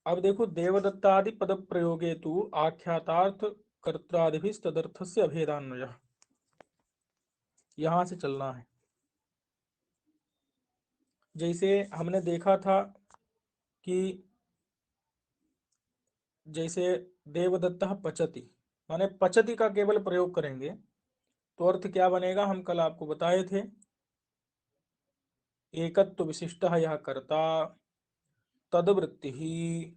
अब देखो, देवदत्तादि पद प्रयोगे तु आख्यातार्थ कर्त्रादिभिस्तदर्थस्य अभेदान्वयः, यहां से चलना है। जैसे हमने देखा था कि जैसे देवदत्तः पचति, माने पचति का केवल प्रयोग करेंगे तो अर्थ क्या बनेगा, हम कल आपको बताए थे। एकत्व विशिष्टः यह कर्ता, तद्वृत्ति ही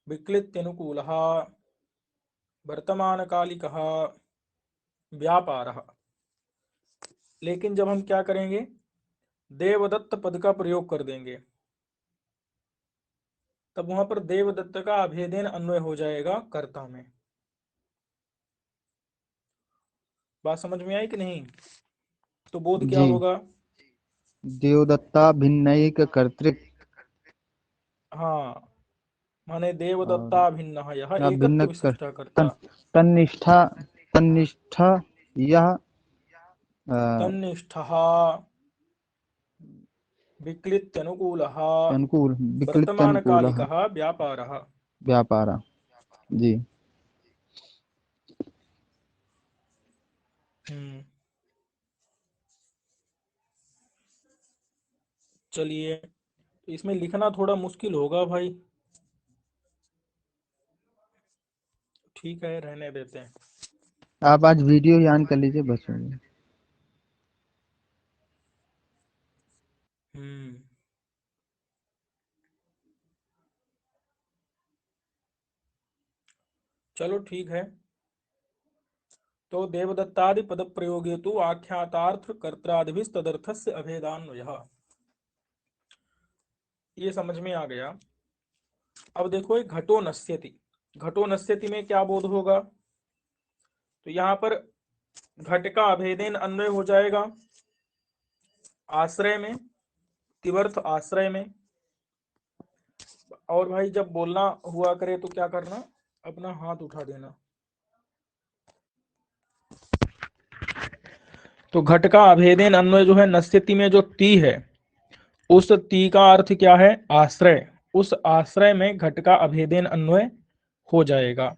विक्लित्यनुकूलः, वर्तमानकालिकः, व्यापारः। लेकिन जब हम क्या करेंगे, देवदत्त पद का प्रयोग कर देंगे, तब वहां पर देवदत्त का अभेदेन अन्वय हो जाएगा कर्ता में। बात समझ में आई कि नहीं? तो बोध क्या जी। होगा? देवदत्ता भिन्नैक कर्तृक हाँ, माने और देवदत्ता भिन्न यह एकत्व भिन्न कर विशिष्ट तन कर्ता। तन्निष्ठा तन्निष्ठा यह तन्निष्ठः विक्लित्यनुकूलः अनुकूल विकलित अनुकूल वर्तमानकालिकः व्यापारः। व्यापार। जी। हम्म, चलिए, तो इसमें लिखना थोड़ा मुश्किल होगा भाई, ठीक है रहने देते हैं। आप आज वीडियो ही ऑन कर लीजिए, बस हो गया। हम्म, चलो ठीक है। तो देवदत्तादि पद प्रयोगे तु आख्यातार्थ कर्त्रादिभिस्तदर्थस्य अभेदान्वयः, ये समझ में आ गया। अब देखो, एक घटो नश्यति, घटो नश्यति में क्या बोध होगा? तो यहाँ पर घट का अभेदेन अन्वय हो जाएगा आश्रय में, तिवर्थ आश्रय में। और भाई जब बोलना हुआ करे तो क्या करना, अपना हाथ उठा देना। तो घट का अभेदेन अन्वय जो है नश्यति में, जो ती है, उस ती का अर्थ क्या है? आश्रय। उस आश्रय में घट का अभेदेन अन्वय हो जाएगा।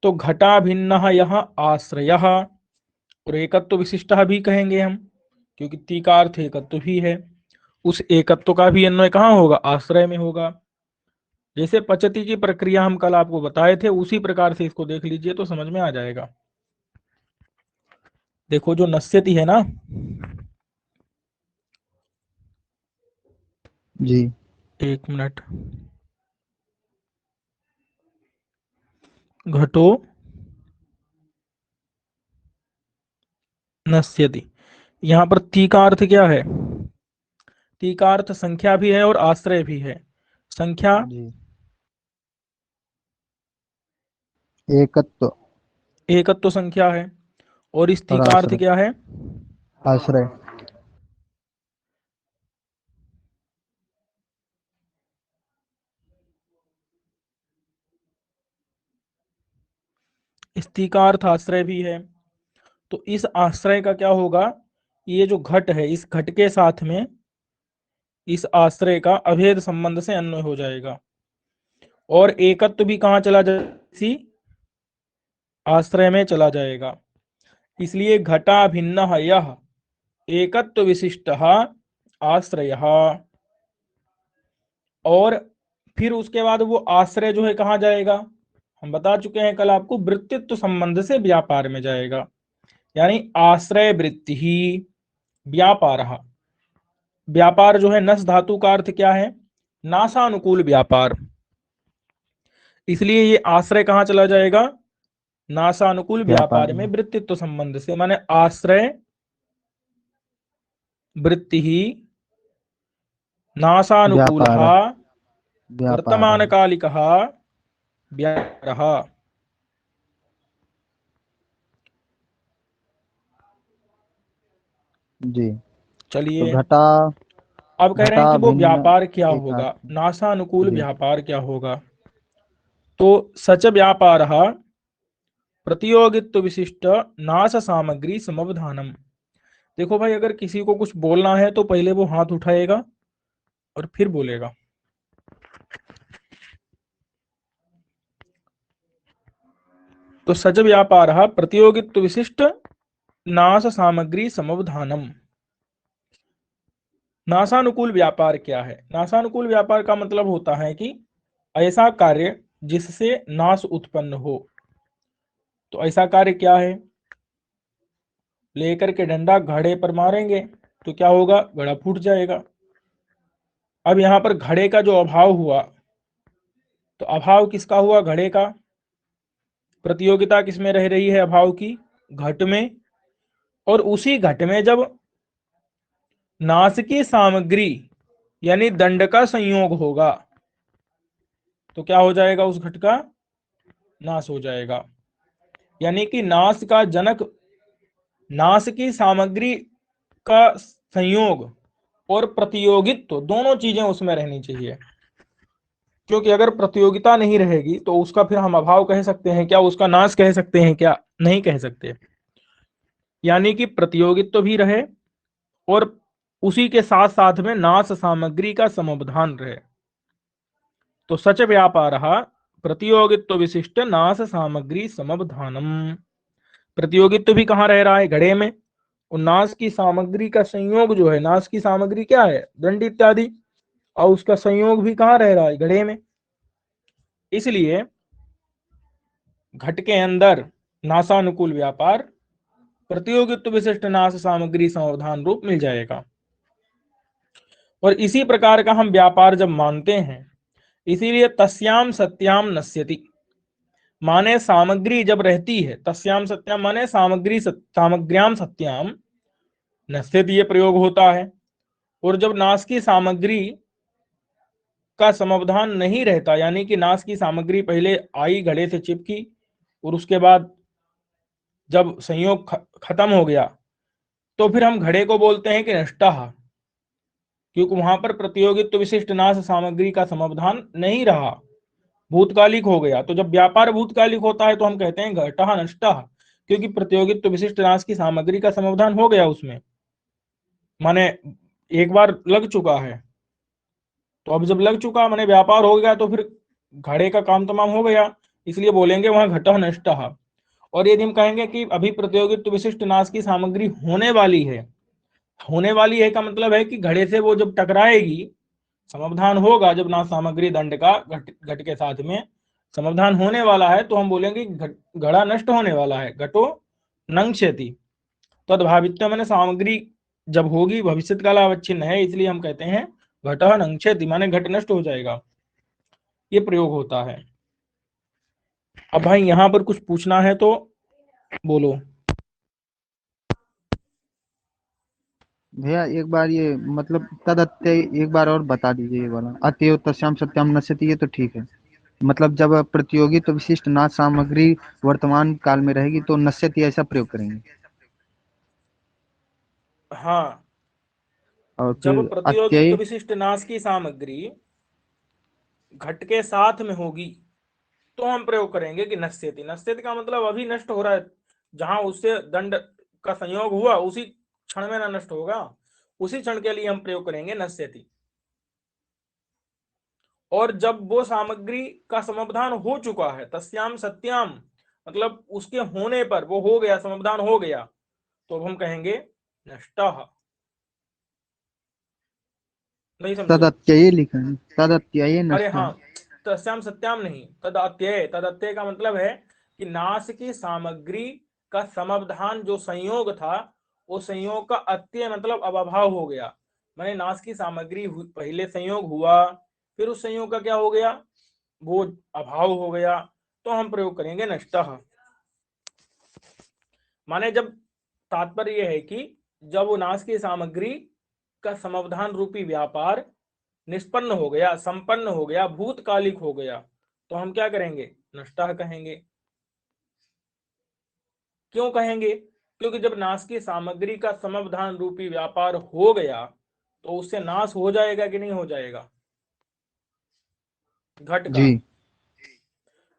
तो घटा भिन्न यह आश्रय, और एकत्व विशिष्ट भी कहेंगे हम, क्योंकि ती का अर्थ एकत्व भी है। उस एकत्व का भी अन्वय कहाँ होगा? आश्रय में होगा। जैसे पचती की प्रक्रिया हम कल आपको बताए थे, उसी प्रकार से इसको देख लीजिए तो समझ में आ जाएगा। देखो, जो नश्यति है ना, जी। एक मिनट, घटो नश्यति, यहाँ पर ती का अर्थ क्या है? ती का अर्थ संख्या भी है और आश्रय भी है। संख्या, जी। एकत्व एकत्व संख्या है, और इस ती और का अर्थ आश्रय क्या है? आश्रय। स्त्री का अर्थ आश्रय भी है। तो इस आश्रय का क्या होगा? ये जो घट है, इस घट के साथ में इस आश्रय का अभेद संबंध से अन्वय हो जाएगा, और एकत्व भी कहाँ चला जाएगा? इसी आश्रय में चला जाएगा। इसलिए घटा भिन्न यह एकत्व विशिष्ट आश्रय। और फिर उसके बाद वो आश्रय जो है कहाँ जाएगा? हम बता चुके हैं कल आपको, वृत्तित्व संबंध से व्यापार में जाएगा। यानी आश्रय वृत्ति ही व्यापार। व्यापार जो है, नस धातु का अर्थ क्या है? नासानुकूल व्यापार। इसलिए ये आश्रय कहाँ चला जाएगा? नासानुकूल व्यापार व्यापार में में वृत्तित्व संबंध से, माने आश्रय वृत्ति ही नासानुकूल व्यापार व्यापार। वर्तमान कालिक व्यापार। जी। तो चलिए, घटा अब कह रहे घटा हैं कि वो भिन्न व्यापार क्या होगा, एकात्म। नासानुकूल जी। व्यापार क्या होगा? तो सच व्यापार प्रतियोगित्व विशिष्ट नाश सामग्री समवधानम। देखो भाई, अगर किसी को कुछ बोलना है तो पहले वो हाथ उठाएगा और फिर बोलेगा। तो सच व्यापार प्रतियोगित्व विशिष्ट नाश सामग्री समवधानम। नाशानुकूल व्यापार क्या है? नाशानुकूल व्यापार का मतलब होता है कि ऐसा कार्य जिससे नाश उत्पन्न हो। तो ऐसा कार्य क्या है? लेकर के डंडा घड़े पर मारेंगे तो क्या होगा? घड़ा फूट जाएगा। अब यहां पर घड़े का जो अभाव हुआ, तो अभाव किसका हुआ? घड़े का। प्रतियोगिता किसमें रह रही है अभाव की? घट में। और उसी घट में जब नाश की सामग्री यानी दंड का संयोग होगा तो क्या हो जाएगा? उस घट का नाश हो जाएगा। यानी कि नाश का जनक नाश की सामग्री का संयोग और प्रतियोगित्व दोनों चीजें उसमें रहनी चाहिए। क्योंकि अगर प्रतियोगिता नहीं रहेगी तो उसका फिर हम अभाव कह सकते हैं क्या? उसका नाश कह सकते हैं क्या? नहीं कह सकते। यानी कि प्रतियोगित्व भी रहे और उसी के साथ साथ में नाश सामग्री का समवधान रहे। तो सच व्यापार प्रतियोगित्व विशिष्ट नाश सामग्री समवधानम। प्रतियोगित्व भी कहाँ रह रहा है? घड़े में। और नाश की सामग्री का संयोग जो है, नाश की सामग्री क्या है? दंड इत्यादि। और उसका संयोग भी कहाँ रह रहा है? घड़े में। इसलिए घट के अंदर नाशानुकूल व्यापार प्रतियोगित्व विशिष्ट नाश सामग्री समाधान रूप मिल जाएगा। और इसी प्रकार का हम व्यापार जब मानते हैं, इसीलिए तस्याम सत्याम नश्यति, माने सामग्री जब रहती है, तस्याम सत्याम माने सामग्री सामग्र्याम सत्याम नश्यति, ये प्रयोग होता है। और जब नाश की सामग्री का समाधान नहीं रहता, यानी कि नाश की सामग्री पहले आई, घड़े से चिपकी, और उसके बाद जब संयोग खत्म हो गया तो फिर हम घड़े को बोलते हैं कि नष्टः, क्योंकि वहां पर प्रतियोगित्व विशिष्ट नाश सामग्री का समाधान नहीं रहा, भूतकालिक हो गया। तो जब व्यापार भूतकालिक होता है तो हम कहते हैं घटः नष्टः, क्योंकि प्रतियोगित्व विशिष्ट नाश की सामग्री का समाधान हो गया उसमें, माने एक बार लग चुका है। तो अब जब लग चुका माने व्यापार हो गया तो फिर घड़े का काम तमाम हो गया, इसलिए बोलेंगे वहां घटः नष्टः। और यदि हम कहेंगे कि अभी प्रतियोगित्व विशिष्ट नाश की सामग्री होने वाली है, होने वाली है का मतलब है कि घड़े से वो जब टकराएगी, समाधान होगा, जब नाश सामग्री दंड का घट के साथ में समाधान होने वाला है, तो हम बोलेंगे घड़ा नष्ट होने वाला है। घटो नंक्षति, तदभावित्व मैंने सामग्री जब होगी भविष्य काल अवच्छिन्न है, इसलिए हम कहते हैं घटः नंक्षति, माने घट नष्ट हो जाएगा। ये प्रयोग होता है। अब भाई यहां पर कुछ पूछना है तो बोलो। भैया एक बार ये मतलब तदत्यय एक बार और बता दीजिए, ये वाला अतएव तस्याम सत्याम नश्यति, ये तो ठीक है। मतलब जब प्रतियोगी तो विशिष्ट नाश सामग्री वर्तमान काल में रहेगी तो नश्यति ऐसा प्रयोग करेंगे। हाँ, और जब फिर प्रतियोगित्व अत्यय। विशिष्ट नाश की सामग्री घट के साथ में होगी तो हम प्रयोग करेंगे कि नश्यति। नश्यति का मतलब अभी नष्ट हो रहा है, जहां उससे दंड का संयोग हुआ उसी क्षण में ना नष्ट होगा, उसी क्षण के लिए हम प्रयोग करेंगे नश्यति। और जब वो सामग्री का समाधान हो चुका है, तस्याम सत्याम मतलब उसके होने पर वो हो गया, समाधान हो गया, तो अब हम कहेंगे नष्टः। नहीं समझे? तदत्यय लिखा है, तदत्यय अरे नष्ट। हाँ, तस्याम सत्याम नहीं, तदत्यय। तदत्यय का मतलब है कि नाश की सामग्री का समाधान जो संयोग था, वो संयोग का अत्यय मतलब अब अभाव हो गया। मैंने नाश की सामग्री पहले संयोग हुआ, फिर उस संयोग का क्या हो गया? वो अभाव हो गया, तो हम प्रयोग करेंगे नष्टः। माने जब तात्पर्य यह है कि जब वो नाश की सामग्री का समाधान रूपी व्यापार निष्पन्न हो गया, संपन्न हो गया, भूतकालिक हो गया, तो हम क्या करेंगे? नष्टः कहेंगे। क्यों कहेंगे? क्योंकि जब नाश की सामग्री का समाधान रूपी व्यापार हो गया तो उससे नाश हो जाएगा कि नहीं हो जाएगा? घट का। जी।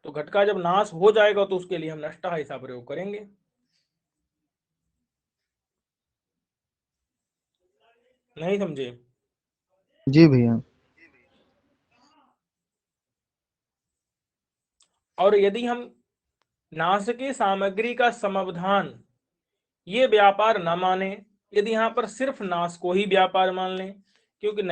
तो घट का जब नाश हो जाएगा तो उसके लिए हम नष्टः ऐसा प्रयोग करेंगे। नहीं समझे? जी भैया। और यदि हम नाश की सामग्री का समवधान ये व्यापार न माने, यदि यहां पर सिर्फ नाश को ही व्यापार मान लें, क्योंकि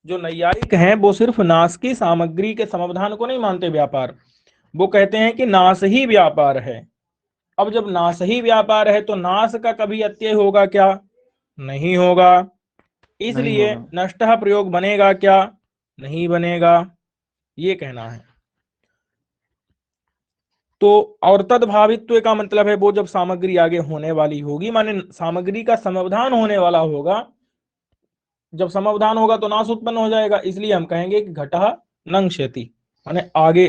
नैयायिक हैं वो सिर्फ नाश की सामग्री के समवधान को नहीं मानते व्यापार, वो कहते हैं कि नाश ही व्यापार है। अब जब नाश ही व्यापार है तो नाश का कभी अत्यय होगा क्या? नहीं होगा। नहीं इसलिए होगा। नष्टः प्रयोग बनेगा क्या? नहीं बनेगा, ये कहना है। तो और तद्भावित्व का मतलब है वो जब सामग्री आगे होने वाली होगी, माने सामग्री का समाधान होने वाला होगा, जब समाधान होगा तो नाश उत्पन्न हो जाएगा, इसलिए हम कहेंगे कि घटः नंग्ष्यति, माने आगे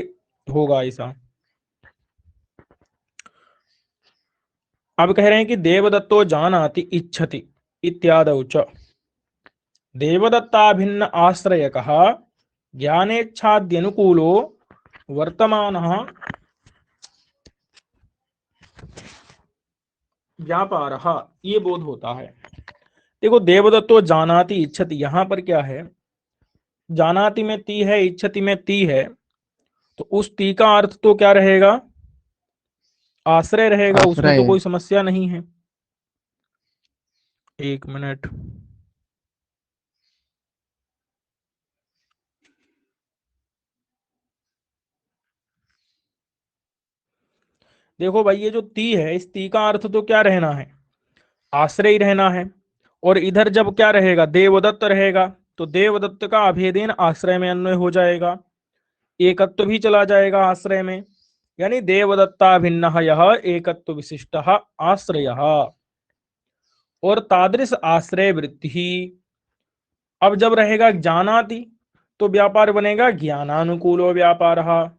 होगा ऐसा। अब कह रहे हैं कि देवदत्तो जानाति इच्छति इत्यादौ च देवदत्ताभिन्न आश्रयकः ज्ञानेच्छाद्यनुकूलो वर्तमानः व्यापारः, ये बोध होता है। देखो, देवदत्तो जानाति इच्छति, यहां पर क्या है? जानाति में ती है, इच्छति में ती है, तो उस ती का अर्थ तो क्या रहेगा? आश्रय रहेगा, उसमें तो आश्रय। कोई समस्या नहीं है। एक मिनट, देखो भाई, ये जो ती है, इस ती का अर्थ तो क्या रहना है? आश्रय ही रहना है। और इधर जब क्या रहेगा? देवदत्त रहेगा, तो देवदत्त का अभेदेन आश्रय में अन्वय हो जाएगा, एकत्व भी चला जाएगा आश्रय में, यानी देवदत्ता भिन्न यह एकत्व विशिष्ट आश्रय। और तादृश आश्रय वृत्ति, अब जब रहेगा जानाति तो व्यापार बनेगा ज्ञानानुकूलो व्यापार।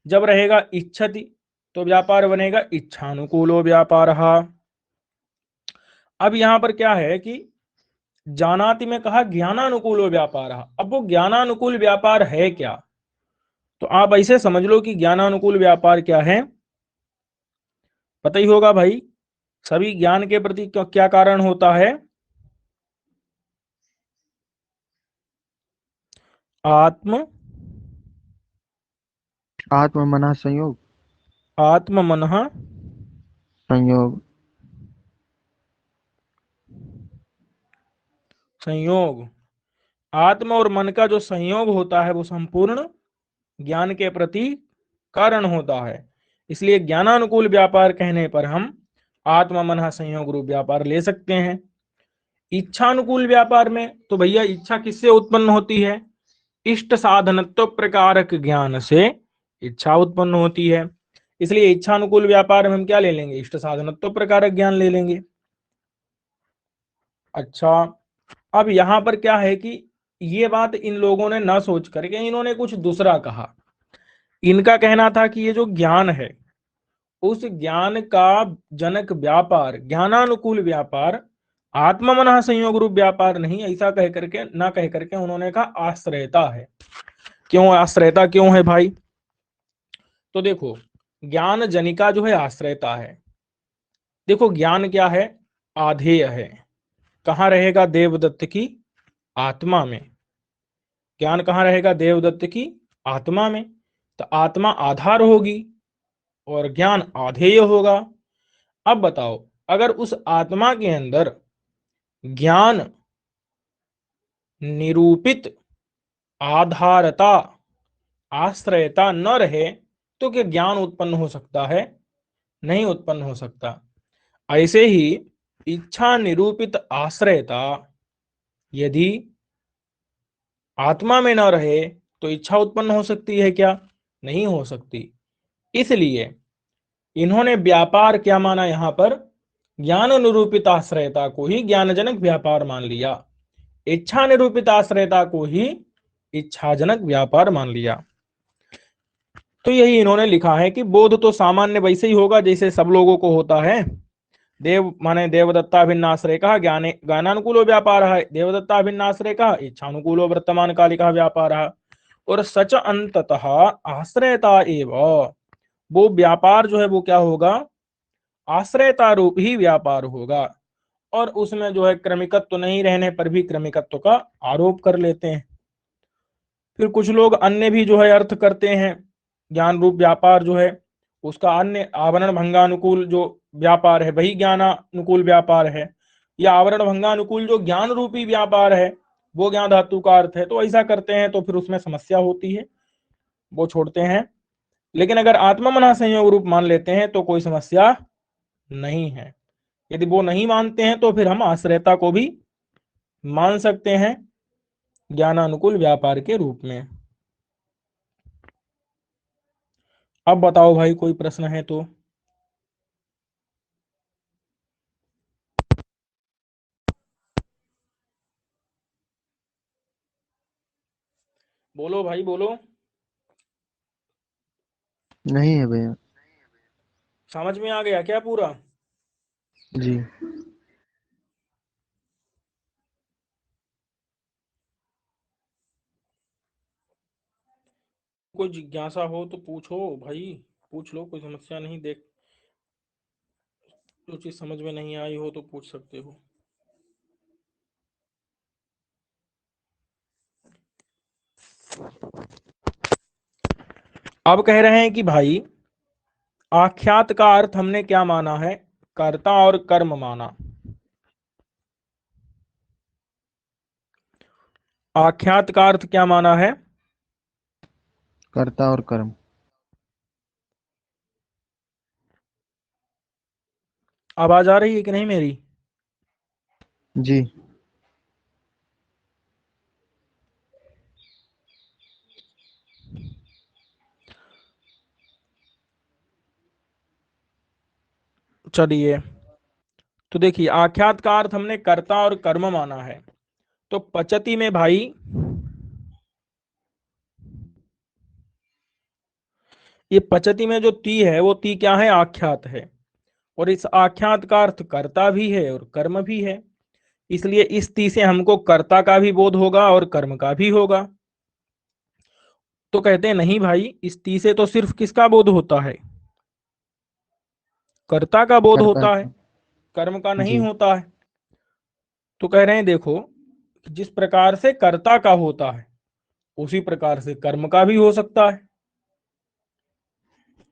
जब रहेगा इच्छति तो व्यापार बनेगा इच्छानुकूलो व्यापार। अब यहां पर क्या है कि जानाति में कहा ज्ञानानुकूलो व्यापार, अब वो ज्ञानानुकूल व्यापार है क्या? तो आप ऐसे समझ लो कि ज्ञानानुकूल व्यापार क्या है, पता ही होगा भाई। सभी ज्ञान के प्रति क्या कारण होता है? आत्म आत्म मन संयोग। आत्म मन संयोग। संयोग। आत्म और मन का जो संयोग होता है वो संपूर्ण ज्ञान के प्रति कारण होता है। इसलिए ज्ञानानुकूल व्यापार कहने पर हम आत्म मन संयोग रूप व्यापार ले सकते हैं। इच्छानुकूल व्यापार में तो भैया इच्छा किससे उत्पन्न होती है? इष्ट साधनत्व प्रकारक ज्ञान से इच्छा उत्पन्न होती है। इसलिए इच्छानुकूल व्यापार में हम क्या ले लेंगे? इष्ट साधनत्व प्रकारक ज्ञान ले लेंगे। अच्छा, अब यहां पर क्या है कि ये बात इन लोगों ने ना सोच करके इन्होंने कुछ दूसरा कहा। इनका कहना था कि ये जो ज्ञान है, उस ज्ञान का जनक व्यापार ज्ञानानुकूल व्यापार आत्म मन संयोग रूप व्यापार नहीं, ऐसा कह करके ना कह करके उन्होंने कहा आश्रयता है। क्यों आश्रयता क्यों है भाई? तो देखो, ज्ञान जनिका जो है आश्रयता है। देखो, ज्ञान क्या है? आधेय है। कहाँ रहेगा? देवदत्त की आत्मा में। ज्ञान कहाँ रहेगा? देवदत्त की आत्मा में। तो आत्मा आधार होगी और ज्ञान आधेय होगा। अब बताओ, अगर उस आत्मा के अंदर ज्ञान निरूपित आधारता आश्रयता न रहे तो क्या ज्ञान उत्पन्न हो सकता है? नहीं उत्पन्न हो सकता। ऐसे ही इच्छा निरूपित आश्रयता यदि आत्मा में न रहे तो इच्छा उत्पन्न हो सकती है क्या? नहीं हो सकती। इसलिए इन्होंने व्यापार क्या माना? यहां पर ज्ञान निरूपित आश्रयता को ही ज्ञानजनक व्यापार मान लिया, इच्छा निरूपित आश्रयता को ही इच्छाजनक व्यापार मान लिया। तो यही इन्होंने लिखा है कि बोध तो सामान्य वैसे ही होगा जैसे सब लोगों को होता है। देव माने देवदत्ता भिन्नाश्रय कहा ज्ञाने ज्ञानानुकूलो व्यापार है, देवदत्ता भिन्नाश्रय कहा इच्छानुकूलो वर्तमान कालिका व्यापार। और सच अंततः आश्रयता एव, वो व्यापार जो है वो क्या होगा? आश्रयता रूप ही व्यापार होगा। और उसमें जो है क्रमिकत्व तो नहीं रहने पर भी क्रमिकत्व का आरोप कर लेते हैं। फिर कुछ लोग अन्य भी जो है अर्थ करते हैं ज्ञान रूप व्यापार जो है उसका अन्य आवरण भंगानुकूल जो व्यापार है वही ज्ञानानुकूल व्यापार है, या आवरण भंगानुकूल जो ज्ञान रूपी व्यापार है वो ज्ञान धातु का अर्थ है। तो ऐसा करते हैं तो फिर उसमें समस्या होती है, वो छोड़ते हैं। लेकिन अगर आत्मा मना संयोग रूप मान लेते हैं तो कोई समस्या नहीं है। यदि वो नहीं मानते हैं तो फिर हम आश्रयता को भी मान सकते हैं ज्ञानानुकूल व्यापार के रूप में। अब बताओ भाई, कोई प्रश्न है तो। बोलो भाई बोलो। नहीं है भैया। समझ में आ गया क्या पूरा? जी। कोई जिज्ञासा हो तो पूछो भाई, पूछ लो, कोई समस्या नहीं। देख, जो चीज समझ में नहीं आई हो तो पूछ सकते हो। अब कह रहे हैं कि भाई आख्यात का अर्थ हमने क्या माना है? कर्ता और कर्म माना। आख्यात का अर्थ क्या माना है? कर्ता और कर्म। आवाज आ रही है कि नहीं मेरी? जी। चलिए, तो देखिए आख्यात का अर्थ हमने कर्ता और कर्म माना है। तो पचति में भाई ये पचति में जो ती है वो ती क्या है? आख्यात है। और इस आख्यात का अर्थ कर्ता भी है और कर्म भी है, इसलिए इस ती से हमको कर्ता का भी बोध होगा और कर्म का भी होगा। तो कहते हैं नहीं भाई, इस ती से तो सिर्फ किसका बोध होता है? कर्ता का बोध कर्ता होता है, का। कर्म का नहीं जी। होता है। तो कह रहे हैं देखो, जिस प्रकार से कर्ता का होता है उसी प्रकार से कर्म का भी हो सकता है।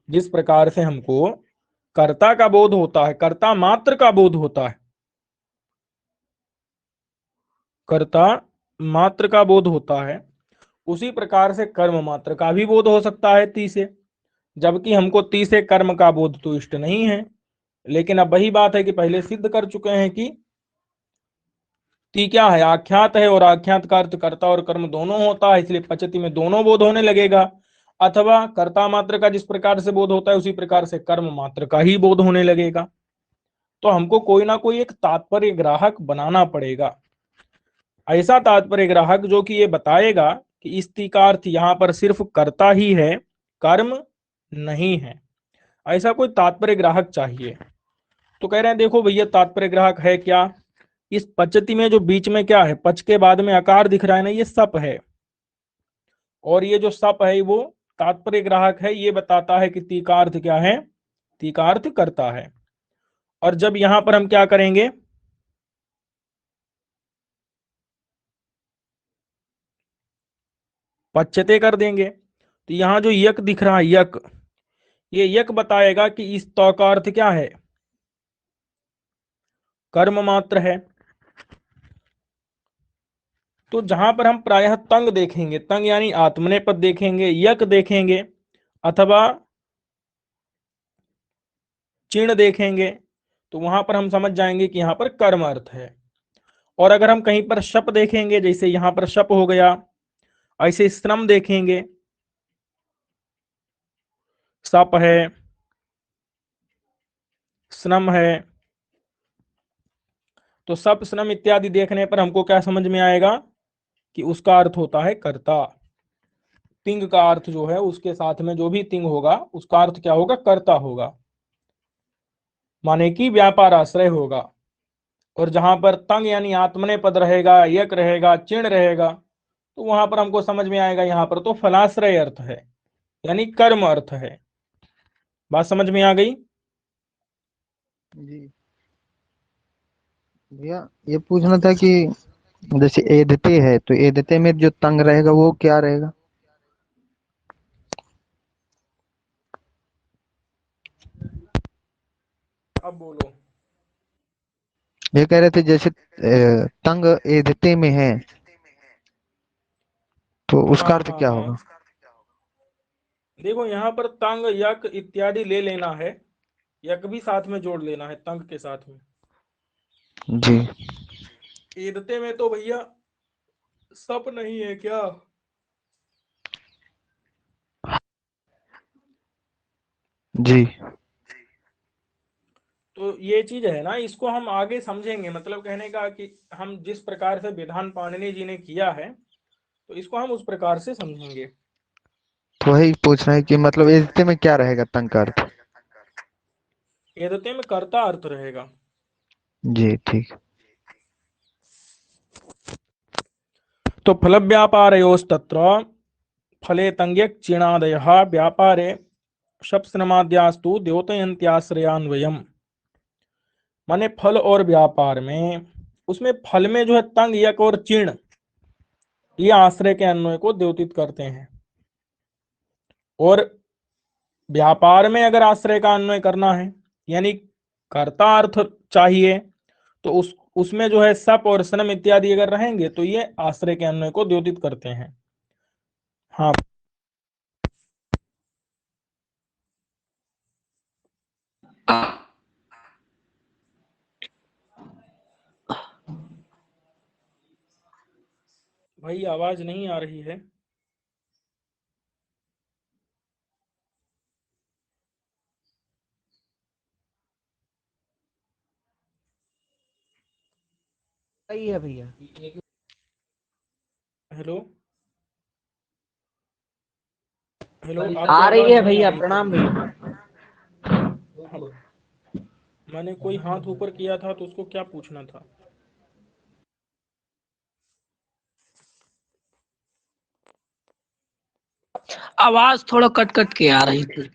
जिस प्रकार से हमको कर्ता का बोध होता है, कर्ता मात्र का बोध होता है, कर्ता मात्र का बोध होता है, उसी प्रकार से कर्म मात्र का भी बोध हो सकता है ती से। जबकि हमको ती से कर्म का बोध तो इष्ट नहीं है। लेकिन अब वही बात है कि पहले सिद्ध कर चुके हैं कि ती क्या है? आख्यात है, और आख्यात का अर्थ कर्ता और कर्म दोनों होता है, इसलिए पचति में दोनों बोध होने लगेगा। अथवा कर्ता मात्र का जिस प्रकार से बोध होता है उसी प्रकार से कर्म मात्र का ही बोध होने लगेगा। तो हमको कोई ना कोई एक तात्पर्य ग्राहक बनाना पड़ेगा, ऐसा तात्पर्य ग्राहक जो कि ये बताएगा कि इस ती का अर्थ यहाँ पर सिर्फ कर्ता ही है, कर्म नहीं है। ऐसा कोई तात्पर्य ग्राहक चाहिए। तो कह रहे हैं देखो भैया, तात्पर्य ग्राहक है क्या? इस पचति में जो बीच में क्या है, पच के बाद में आकार दिख रहा है ना, ये सप है। और ये जो सप है वो तात्पर्य ग्राहक है, ये बताता है कि ती का अर्थ क्या है? ती का अर्थ करता है। और जब यहां पर हम क्या करेंगे, पच्चते कर देंगे, तो यहां जो यक दिख रहा है यक, ये यक बताएगा कि इस तौ का अर्थ क्या है? कर्म मात्र है। तो जहां पर हम प्रायः तंग देखेंगे, तंग यानी आत्मनेपद देखेंगे, यक देखेंगे, अथवा चिण देखेंगे, तो वहां पर हम समझ जाएंगे कि यहां पर कर्म अर्थ है। और अगर हम कहीं पर शप देखेंगे, जैसे यहां पर शप हो गया, ऐसे श्रम देखेंगे, सप है, श्रम है, तो सप श्रम इत्यादि देखने पर हमको क्या समझ में आएगा कि उसका अर्थ होता है कर्ता। तिंग का अर्थ जो है उसके साथ में जो भी तिंग होगा उसका अर्थ क्या होगा? कर्ता होगा, माने कि व्यापार आश्रय होगा। और जहां पर तंग यानी आत्मने पद रहेगा, यक रहेगा, चिण रहेगा, तो वहां पर हमको समझ में आएगा यहाँ पर तो फलाश्रय अर्थ है, यानी कर्म अर्थ है। बात समझ में आ गई? जी भैया, ये पूछना था कि जैसे एदते है तो एदते में जो तंग रहेगा वो क्या रहेगा? आप बोलो। ये कह रहे थे जैसे तंग एधते में है तो उसका हाँ अर्थ हाँ क्या हाँ, होगा? देखो यहाँ पर तंग यक इत्यादि ले लेना है, यक भी साथ में जोड़ लेना है तंग के साथ में। जी ईदते में तो भैया सप नहीं है क्या? जी। तो ये चीज है ना, इसको हम आगे समझेंगे, मतलब कहने का कि हम जिस प्रकार से विधान पाणिनि जी ने किया है तो इसको हम उस प्रकार से समझेंगे। तो वही पूछना है कि मतलब एधते में क्या रहेगा तंग का अर्थ? ईदते में कर्ता अर्थ रहेगा। जी ठीक। तो फल व्यापारयोस्तत्र फले तंग्यक चिणादयः व्यापारे शप्सनमाद्यास्तु द्योतयन्त्याश्रयान्वयम्। माने फल और व्यापार में, उसमें फल में जो है तंग यक और चिण, ये आश्रय के अन्वय को द्योतित करते हैं। और व्यापार में अगर आश्रय का अन्वय करना है, यानी कर्ता अर्थ चाहिए, तो उसमें जो है सप और सनम इत्यादि अगर रहेंगे तो ये आश्रय के अन्वय को द्योतित करते हैं। हाँ भाई, आवाज नहीं आ रही है। सही है भैया। हेलो हेलो, आपकी आ रही आवाज है नहीं आ भैया, रही थी प्रणाम अभी। भैया। हाँ, मैंने कोई हाथ ऊपर किया था तो उसको क्या पूछना था? आवाज थोड़ा कट कट के आ रही थी।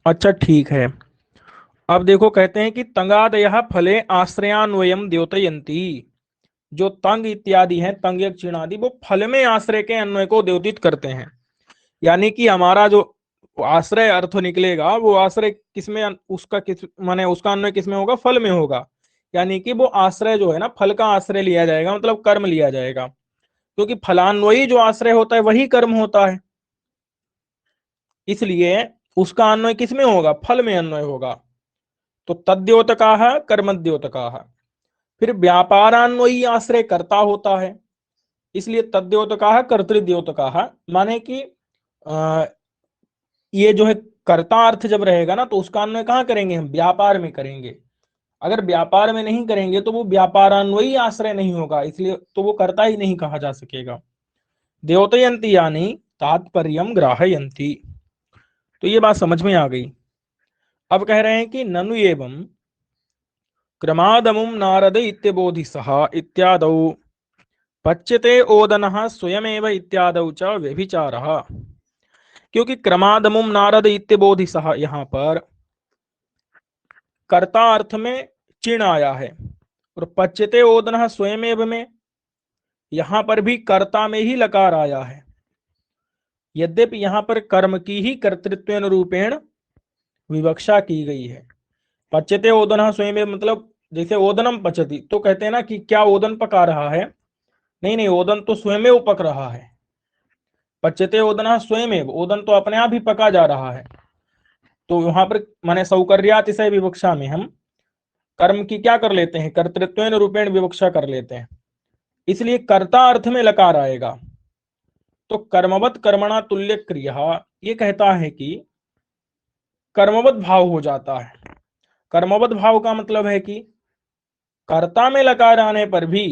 अच्छा ठीक है। अब देखो, कहते हैं कि तंगादयः फले आश्रयान्वयम द्योतयन्ति। जो तंग इत्यादि हैं, तंग यक चिण आदि, वो फल में आश्रय के अन्वय को द्योतित करते हैं। यानी कि हमारा जो आश्रय अर्थ निकलेगा, वो आश्रय किसमें, उसका किस माने उसका अन्वय किसमें होगा? फल में होगा। यानी कि वो आश्रय जो है ना, फल का आश्रय लिया जाएगा, मतलब कर्म लिया जाएगा, क्योंकि फलान्वयी जो आश्रय होता है वही कर्म होता है, इसलिए उसका अन्वय किसमें होगा? फल में अन्वय होगा। तो तद्योतकाः कर्मद्योतकाः। फिर व्यापारान्वयी आश्रय कर्ता होता है, इसलिए तद्योतकाः कर्तृद्योतकाः। माने कि ये जो है कर्ता अर्थ जब रहेगा ना, तो उसका अन्वय कहाँ करेंगे? हम व्यापार में करेंगे। अगर व्यापार में नहीं करेंगे तो वो व्यापारान्वयी आश्रय नहीं होगा, इसलिए तो वो कर्ता ही नहीं कहा जा सकेगा। द्योतयन्ति यानी तात्पर्यम ग्राहयन्ति। तो ये बात समझ में आ गई। अब कह रहे हैं कि ननु एवं क्रमादमुम नारद इत्यबोधि सह इत्यादौ पच्यते ओदनः स्वयमेव इत्यादौ च व्यभिचारः। क्योंकि क्रमादमुम नारद इत्यबोधि सह, यहाँ पर कर्ता अर्थ में चिण आया है, और पच्यते ओदनः स्वयमेव में यहां पर भी कर्ता में ही लकार आया है। यद्यपि यहां पर कर्म की ही कर्तृत्व रूपेण विवक्षा की गई है। पच्यते ओदनः स्वयमेव मतलब जैसे ओदनम पचती, तो कहते हैं ना कि क्या ओदन पका रहा है? नहीं नहीं, ओदन तो स्वयं पक रहा है। पच्यते ओदनः स्वयमेव, ओदन तो अपने आप ही पका जा रहा है। तो वहां पर माने सौकर्यातिशय विवक्षा में हम कर्म की क्या कर लेते हैं? कर्तृत्व रूपेण विवक्षा कर लेते हैं, इसलिए कर्ता अर्थ में लकार आएगा। तो कर्मवत कर्मणा तुल्य क्रिया, ये कहता है कि कर्मवत भाव हो जाता है। कर्मवत भाव का मतलब है कि कर्ता में लकार आने पर भी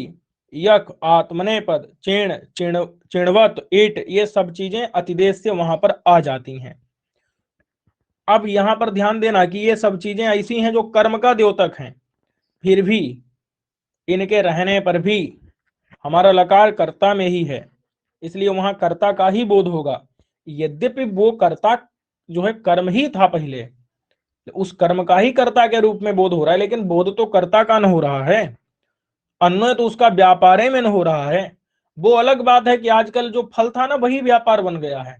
यक, आत्मनेपद, चिण, चिणवत, ईट, ये सब चीजें अतिदेश से वहां पर आ जाती हैं। अब यहां पर ध्यान देना कि ये सब चीजें ऐसी हैं जो कर्म का द्योतक हैं, फिर भी इनके रहने पर भी हमारा लकार कर्ता में ही है, इसलिए वहां कर्ता का ही बोध होगा। यद्यपि वो कर्ता जो है कर्म ही था पहले, उस कर्म का ही कर्ता के रूप में बोध हो रहा है, लेकिन बोध तो कर्ता का न हो रहा है, अन्वय तो उसका व्यापारे में न हो रहा है। वो अलग बात है कि आजकल जो फल था ना, वही व्यापार बन गया है।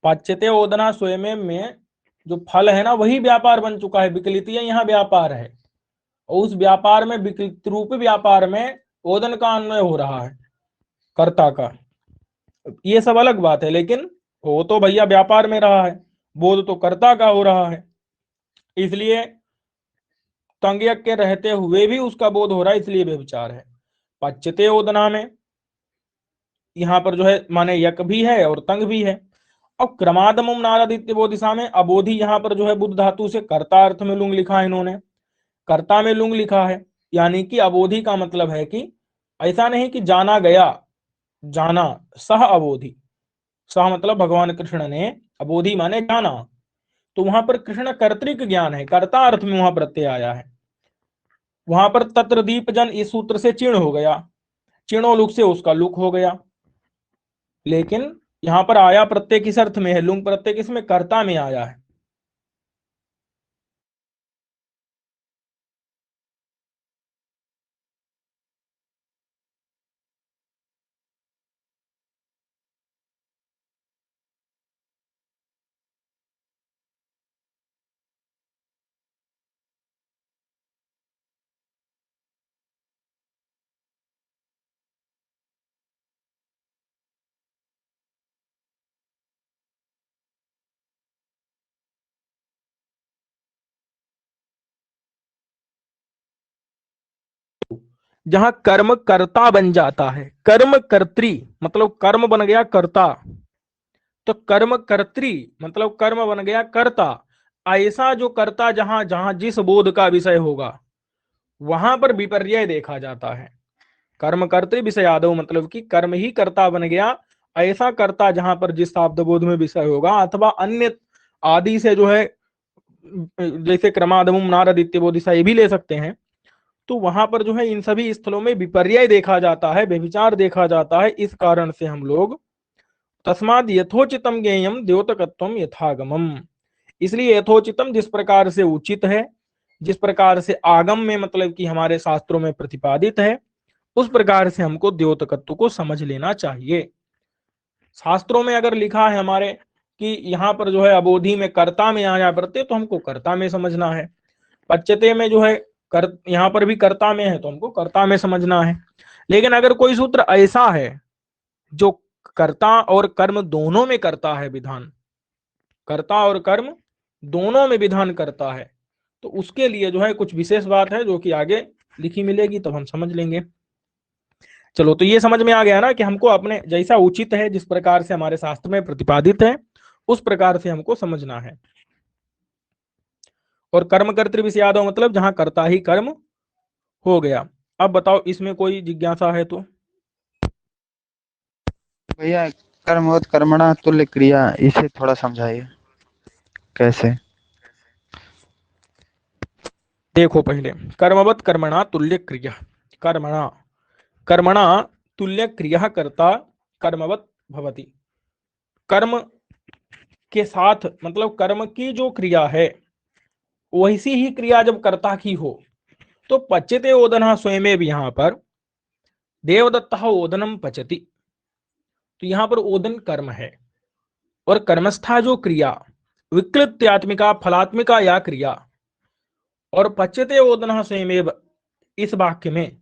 पाच्यते ओदना स्वयं में जो फल है ना वही व्यापार बन चुका है, विकलितीय यहाँ व्यापार है, और उस व्यापार में विकलित रूप व्यापार में ओदन का अन्वय हो रहा है, कर्ता का। ये सब अलग बात है, लेकिन वो तो भैया व्यापार में रहा है, बोध तो कर्ता का हो रहा है, इसलिए तंगयक के रहते हुए भी उसका बोध हो रहा है, इसलिए व्यभिचार है। पच्यते ओदना में यहाँ पर जो है माने यक भी है और तंग भी है। अब क्रमादमुम नारादित्य बोधिसा में अबोधि यहाँ पर जो है बुद्ध धातु से कर्ता अर्थ में लुंग लिखा है इन्होंने, कर्ता में लुंग लिखा है, यानी कि अबोधि का मतलब है कि ऐसा नहीं कि जाना गया, जाना, सह अबोधि, सह मतलब भगवान कृष्ण ने, अबोधि माने जाना, तो वहां पर कृष्ण कर्तृक ज्ञान है, कर्ता अर्थ में वहां प्रत्यय आया है। वहां पर तत्र दीप जन इस सूत्र से चिण हो गया, चिणो लुक से उसका लुक हो गया, लेकिन यहां पर आया प्रत्यय किस अर्थ में है, लुंग प्रत्यय किसमें, कर्ता में आया है। जहां कर्म कर्ता बन जाता है, कर्म कर्त्री मतलब कर्म बन गया कर्ता, तो कर्म कर्त्री मतलब कर्म बन गया कर्ता, ऐसा जो कर्ता जहां जहां जिस बोध का विषय होगा वहां पर विपर्यय देखा जाता है। कर्म कर्तृ विषय आदो मतलब कि कर्म ही कर्ता बन गया, ऐसा कर्ता जहां पर जिस शाब्द बोध में विषय होगा, अथवा अन्य आदि से जो है, जैसे क्रमादमुम नारदित्य बोधिसा ये भी ले सकते हैं, तो वहां पर जो है इन सभी स्थलों में विपर्यय देखा जाता है, व्यभिचार देखा जाता है। इस कारण से हम लोग तस्माद यथोचितम ज्ञेयम द्योतकत्वम यथागमम, इसलिए यथोचितम जिस प्रकार से उचित है, जिस प्रकार से आगम में मतलब कि हमारे शास्त्रों में प्रतिपादित है, उस प्रकार से हमको द्योतकत्व को समझ लेना चाहिए। शास्त्रों में अगर लिखा है हमारे कि यहाँ पर जो है अबोधि में कर्ता में आया प्रत्यय, तो हमको कर्ता में समझना है। पच्यते में जो है यहाँ पर भी कर्ता में है, तो हमको कर्ता में समझना है। लेकिन अगर कोई सूत्र ऐसा है जो कर्ता और कर्म दोनों में करता है विधान, कर्ता और कर्म दोनों में विधान करता है, तो उसके लिए जो है कुछ विशेष बात है जो कि आगे लिखी मिलेगी, तब हम समझ लेंगे। चलो, तो ये समझ में आ गया ना कि हमको अपने जैसा उचित है, जिस प्रकार से हमारे शास्त्र में प्रतिपादित है, उस प्रकार से हमको समझना है। और कर्म कर्तृ विषयादो मतलब जहां कर्ता ही कर्म हो गया। अब बताओ इसमें कोई जिज्ञासा है तो? भैया कर्मवत कर्मणा तुल्य क्रिया, इसे थोड़ा समझाइए कैसे। देखो, पहले कर्मवत कर्मणा तुल्य क्रिया, कर्मणा कर्मणा तुल्य क्रिया कर्ता कर्मवत भवति, कर्म के साथ मतलब कर्म की जो क्रिया है वैसी ही क्रिया जब कर्ता की हो, तो पच्यते ओदन स्वयं भी यहाँ पर देवदत्त ओदनम पचति, तो यहाँ पर ओदन कर्म है, और कर्मस्था जो क्रिया विकृत्यात्मिका फलात्मिका या क्रिया, और पच्यते ओदन स्वयं इस वाक्य में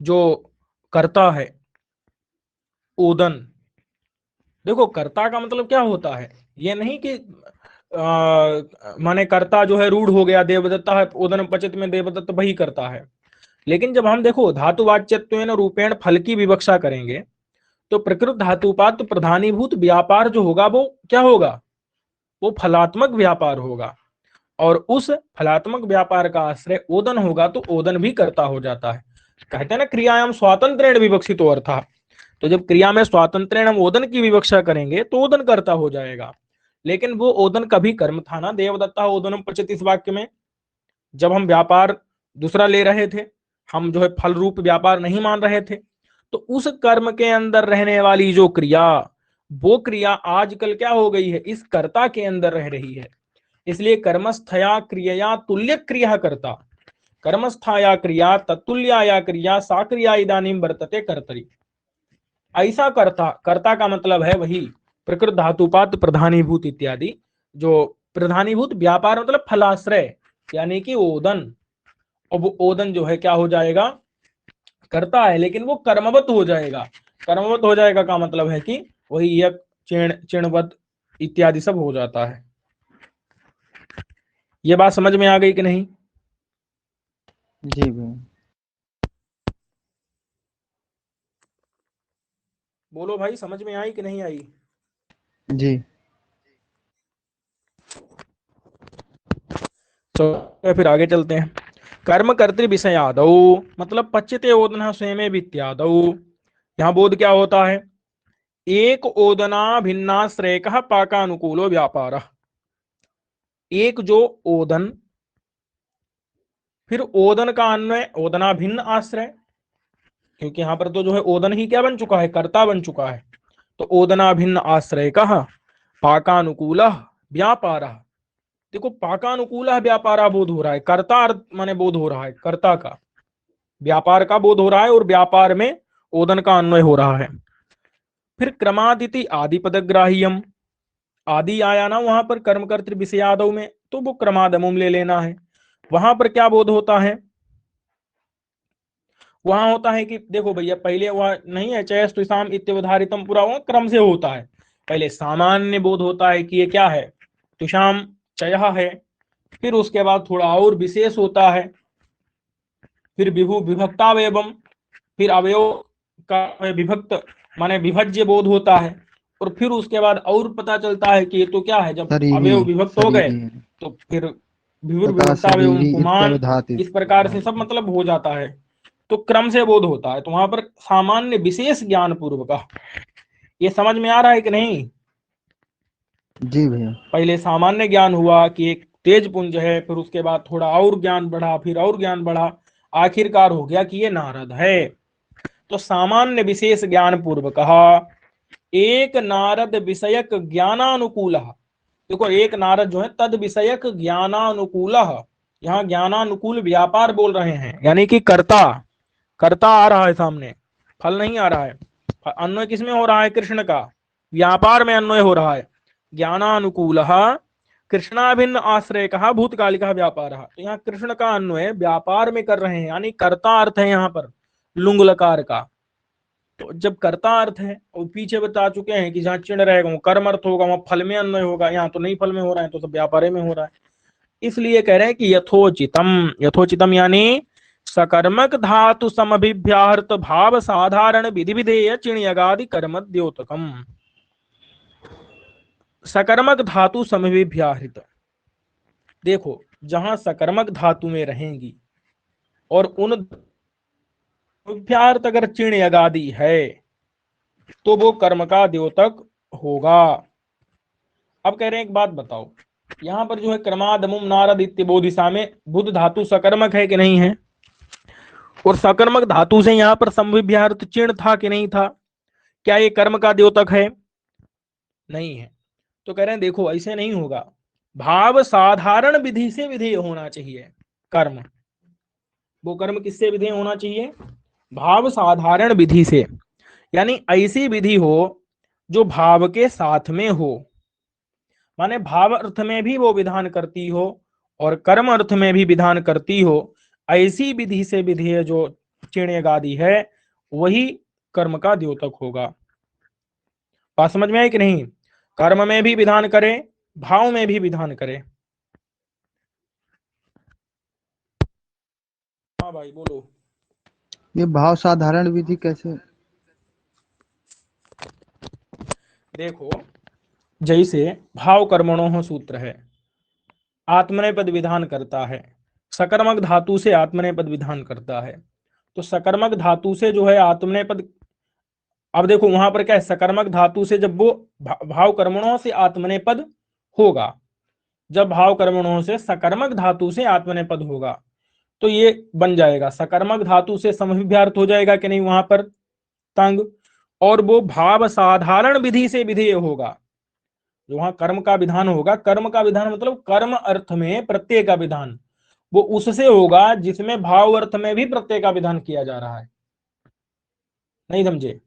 जो कर्ता है ओदन, देखो कर्ता का मतलब क्या होता है, ये नहीं कि माने कर्ता जो है रूढ़ हो गया, देवदत्ता है ओदन पचित में देवदत्त वही करता है। लेकिन जब हम देखो धातुवाच्यत्वेन रूपेण फल की विवक्षा करेंगे, तो प्रकृत धातुपात प्रधानीभूत व्यापार जो होगा वो क्या होगा, वो फलात्मक व्यापार होगा, और उस फलात्मक व्यापार का आश्रय ओदन होगा, तो ओदन भी कर्ता हो जाता है। कहते हैं ना क्रियायाम स्वातंत्र्येण विवक्षितो अर्थः, तो जब क्रिया में स्वातंत्र्येण हम ओदन की विवक्षा करेंगे तो ओदन कर्ता हो जाएगा। लेकिन वो ओदन कभी कर्म था ना, देवदत्ता ओदनम पचति, इस वाक्य में जब हम व्यापार दूसरा ले रहे थे, हम जो है फल रूप व्यापार नहीं मान रहे थे, तो उस कर्म के अंदर रहने वाली जो क्रिया, वो क्रिया आजकल क्या हो गई है, इस कर्ता के अंदर रह रही है। इसलिए कर्मस्थया क्रिया तुल्य क्रिया कर्ता, कर्मस्थाया क्रिया तत्तुल्याया क्रिया सा क्रिया इदानीं वर्तते कर्तरि, ऐसा कर्ता, कर्ता का मतलब है वही प्रकृत धातुपात प्रधानीभूत इत्यादि जो प्रधानीभूत व्यापार मतलब फलाश्रय यानी कि ओदन। और वो ओदन जो है क्या हो जाएगा, करता है, लेकिन वो कर्मवत हो जाएगा। कर्मवत हो जाएगा का मतलब है कि वही यक चिण चिणवत इत्यादि सब हो जाता है। ये बात समझ में आ गई कि नहीं? जी भैया। बोलो भाई, समझ में आई कि नहीं आई? जी। तो फिर आगे चलते हैं। कर्म कर्तृ विषय आदौ मतलब पच्यते ओदना स्वयं वित्यादौ। यहाँ बोध क्या होता है, एक ओदना भिन्नाश्रय कह पाकानुकूलो व्यापार। एक जो ओदन, फिर ओदन का अन्वय ओदना भिन्न आश्रय, क्योंकि यहां पर तो जो है ओदन ही क्या बन चुका है, कर्ता बन चुका है। तो ओदना भिन्न आश्रय कह पाकानुकूल व्यापार। देखो पाकानुकूल व्यापार बोध हो रहा है, कर्ता अर्थ माने बोध हो रहा है, कर्ता का व्यापार का बोध हो रहा है, और व्यापार में ओदन का अन्वय हो रहा है। फिर क्रमादिति आदि पदग्राह्यम, आदि आया ना वहां पर कर्मकर्तृ विषयादौ में, तो वो क्रमादमुम ले लेना है। वहां पर क्या बोध होता है, वहां होता है कि देखो भैया पहले वह नहीं है चयस्तुषाम इत्यवधारितम, पूरा वह क्रम से होता है। पहले सामान्य बोध होता है कि ये क्या है, तुषाम चय है। फिर उसके बाद थोड़ा और विशेष होता है, फिर विभु विभक्तावयवम, फिर अवयव का विभक्त माने विभज्य बोध होता है। और फिर उसके बाद और पता चलता है कि ये तो क्या है, जब शरीरी अवयव विभक्त हो गए शरीरी है तो फिर विभुर तथा विभक्तावयवम शरीरी पुमान, इत्यवधाति। इस प्रकार से सब मतलब हो जाता है। तो क्रम से बोध होता है, तो वहां पर सामान्य विशेष ज्ञान पूर्व का, ये समझ में आ रहा है कि नहीं? जी भैया। पहले सामान्य ज्ञान हुआ कि एक तेज पुंज है, फिर उसके बाद थोड़ा और ज्ञान बढ़ा, फिर और ज्ञान बढ़ा, आखिरकार हो गया कि ये नारद है। तो सामान्य विशेष ज्ञान पूर्व कहा एक नारद विषयक ज्ञानानुकूल। देखो एक नारद जो है तद विषयक ज्ञानानुकूल, यहाँ ज्ञानानुकूल व्यापार बोल रहे हैं, यानी कि कर्ता, कर्ता आ रहा है सामने, फल नहीं आ रहा है। अन्वय किसमें हो रहा है, कृष्ण का, व्यापार में अन्वय हो रहा है। ज्ञानानुकूल कृष्णाभिन्न आश्रय कहा भूतकालिक व्यापार। तो यहाँ कृष्ण का अन्वय व्यापार में कर रहे हैं, यानी कर्ता अर्थ है यहाँ पर लुंग लकार का। तो जब कर्ता अर्थ है, और पीछे बता चुके हैं कि जहाँ चिन्ह रहेगा वो कर्म अर्थ होगा, वहां फल में अन्वय होगा, यहाँ तो नहीं फल में हो रहा है, तो सब व्यापार में हो रहा है। इसलिए कह रहे हैं कि यथोचितम, यथोचितम यानी सकर्मक धातु समभिव्याहृत भाव साधारण विधि विधेय चिणयगादि कर्म द्योतकम। सकर्मक धातु समभिव्याहृत, देखो जहां सकर्मक धातु में रहेंगी और उन अभ्यार्थ अगर चिण यगादि है तो वो कर्म का द्योतक होगा। अब कह रहे हैं एक बात बताओ, यहां पर जो है क्रमादमुम नारद इत्य दिशा में बुध धातु सकर्मक है कि नहीं है, और सकर्मक धातु से यहां पर संविभ्यार्थ चिण था कि नहीं था, क्या ये कर्म का द्योतक है? नहीं है। तो कह रहे हैं देखो ऐसे नहीं होगा, भाव साधारण विधि से विधेय होना चाहिए कर्म। वो कर्म किससे विधेय होना चाहिए, भाव साधारण विधि से, यानी ऐसी विधि हो जो भाव के साथ में हो, माने भाव अर्थ में भी वो विधान करती हो और कर्म अर्थ में भी विधान करती हो, ऐसी विधि से विधेय जो चिण्यगादि है वही कर्म का द्योतक होगा। बात समझ में आई कि नहीं? कर्म में भी विधान करे, भाव में भी विधान करे। हाँ भाई बोलो। ये भाव साधारण विधि कैसे? देखो जैसे भाव कर्मणों सूत्र है, आत्मनेपद विधान करता है, सकर्मक धातु से आत्मनेपद विधान करता है। तो सकर्मक धातु से जो है आत्मनेपद, अब देखो वहां पर क्या है, सकर्मक धातु से जब वो भाव कर्मणों से आत्मनेपद होगा, जब भाव कर्मणों से सकर्मक धातु से आत्मनेपद होगा तो ये बन जाएगा, सकर्मक धातु से समभिव्यार्थ हो जाएगा कि नहीं वहां पर तंग, और वो भाव साधारण विधि से विधेय होगा। जो वहां कर्म का विधान होगा, कर्म का विधान मतलब कर्म अर्थ में प्रत्यय का विधान, वो उससे होगा जिसमें भाव अर्थ में भी प्रत्यय का विधान किया जा रहा है। नहीं समझे?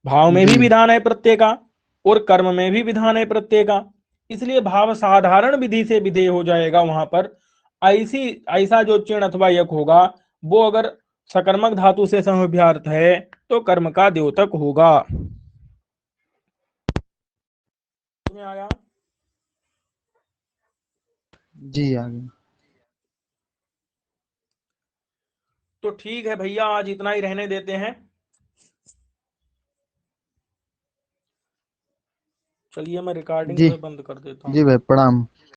भाव में भी जी। विधान है प्रत्यय का और कर्म में भी विधान है प्रत्यय का, इसलिए भाव साधारण विधि से विधेय हो जाएगा वहां पर। ऐसा जो चिण अथवा यक होगा वो अगर सकर्मक धातु से समभिव्यार्थ है तो कर्म का द्योतक होगा। में आया? जी आगे। तो ठीक है भैया, आज इतना ही रहने देते हैं। चलिए मैं रिकॉर्डिंग जी जो है बंद कर देता हूँ। जी भाई प्रणाम।